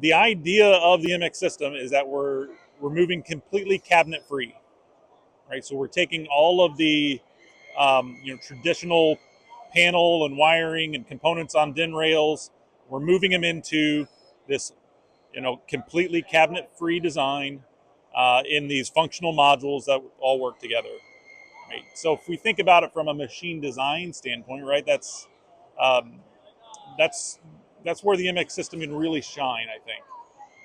The idea of the MX system is that we're moving completely cabinet free, right? So we're taking all of the traditional panel and wiring and components on DIN rails. We're moving them into this completely cabinet free design in these functional modules that all work together. Right. So if we think about it from a machine design standpoint, right, um, that's that's where the MX system can really shine, I think,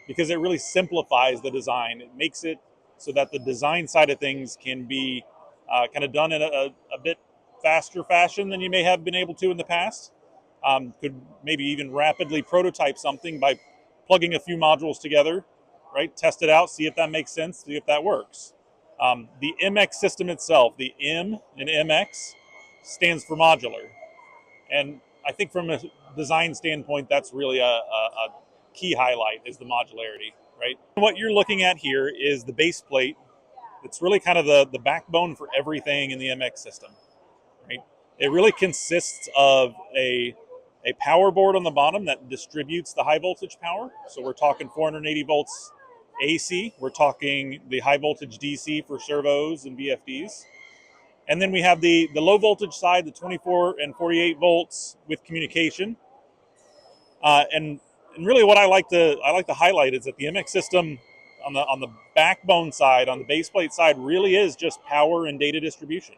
because it really simplifies the design. It makes it so that the design side of things can be kind of done in a bit faster fashion than you may have been able to in the past. Could maybe even rapidly prototype something by plugging a few modules together, right? Test it out, see if that makes sense, see if that works. The MX system itself, the M in MX, stands for modular. And I think from a design standpoint, that's really a key highlight is the modularity, right? What you're looking at here is the base plate. It's really kind of the backbone for everything in the MX system, right? It really consists of a power board on the bottom that distributes the high voltage power. So we're talking 480 volts AC. We're talking the high voltage DC for servos and VFDs. And then we have the low voltage side, the 24 and 48 volts with communication. And really, what I like to highlight is that the MX system on the backbone side, on the base plate side, really is just power and data distribution.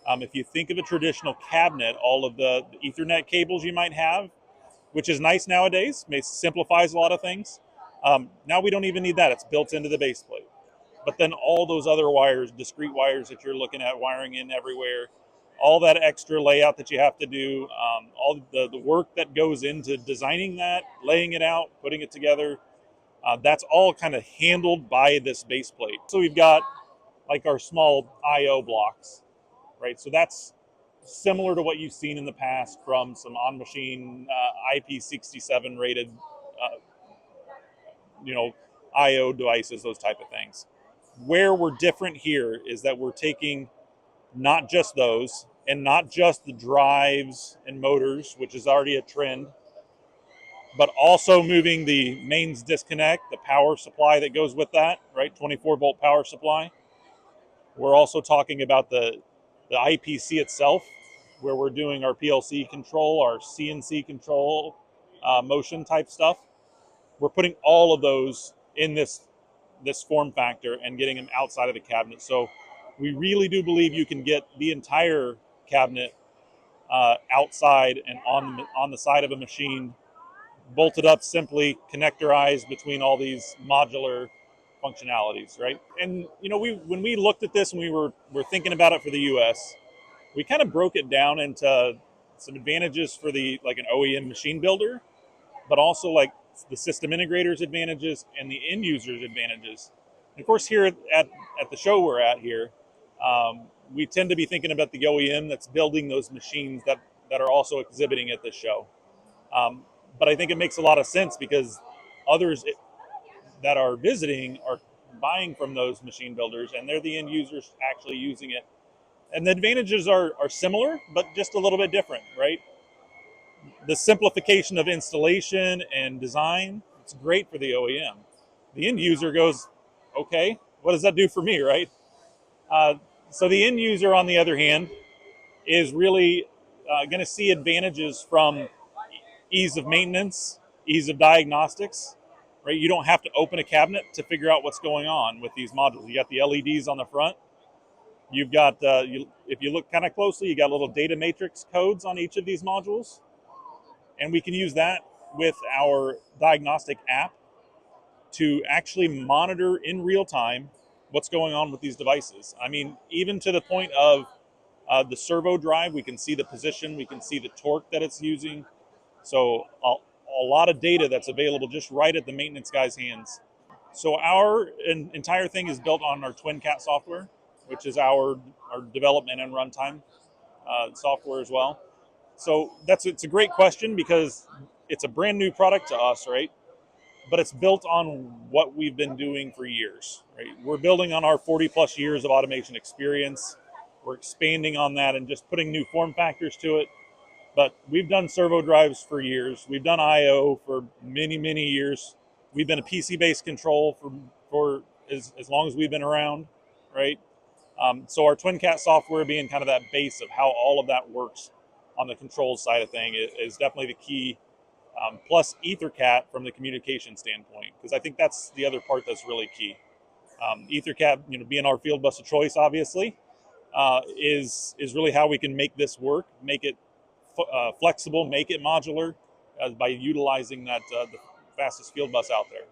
If you think of a traditional cabinet, all of the Ethernet cables you might have, which is nice nowadays, simplifies a lot of things. Now we don't even need that; it's built into the base plate. But then all those other wires, discrete wires that you're looking at wiring in everywhere, all that extra layout that you have to do, all the work that goes into designing that, laying it out, putting it together, that's all kind of handled by this base plate. So we've got like our small I/O blocks, right? So that's similar to what you've seen in the past from some on-machine IP67 rated, uh, I/O devices, those type of things. Where we're different here is that we're taking not just those and not just the drives and motors, which is already a trend, but also moving the mains disconnect, the power supply that goes with that, right? 24 volt power supply. We're also talking about the IPC itself, where we're doing our PLC control, our CNC control, motion type stuff. We're putting all of those in this form factor and getting them outside of the cabinet. So we really do believe you can get the entire cabinet outside and on the side of a machine, bolted up simply, connectorized between all these modular functionalities, right? And when we looked at this and we're thinking about it for the U.S., we kind of broke it down into some advantages for like an OEM machine builder, but also like the system integrators advantages and the end users advantages. And of course, here at the show we're at here, we tend to be thinking about the OEM that's building those machines that are also exhibiting at this show. But I think it makes a lot of sense because others that are visiting are buying from those machine builders and they're the end users actually using it. And the advantages are similar, but just a little bit different, right? The simplification of installation and design, it's great for the OEM. The end user goes, okay, what does that do for me, right? So the end user, on the other hand, is really going to see advantages from ease of maintenance, ease of diagnostics, right? You don't have to open a cabinet to figure out what's going on with these modules. You got the LEDs on the front. You've got, if you look kind of closely, you got little data matrix codes on each of these modules. And we can use that with our diagnostic app to actually monitor in real time what's going on with these devices. I mean, even to the point of the servo drive, we can see the position, we can see the torque that it's using. So a lot of data that's available just right at the maintenance guy's hands. So our entire thing is built on our TwinCAT software, which is our development and runtime software as well. So it's a great question because it's a brand new product to us, right? But it's built on what we've been doing for years, right? We're building on our 40 plus years of automation experience. We're expanding on that and just putting new form factors to it. But we've done servo drives for years. We've done I/O for many, many years. We've been a PC-based control for as long as we've been around, right? So our TwinCAT software being kind of that base of how all of that works on the controls side of thing is definitely the key. Plus EtherCAT from the communication standpoint, because I think that's the other part that's really key. EtherCAT, being our field bus of choice, obviously, is really how we can make this work, make it flexible, make it modular, by utilizing that the fastest field bus out there.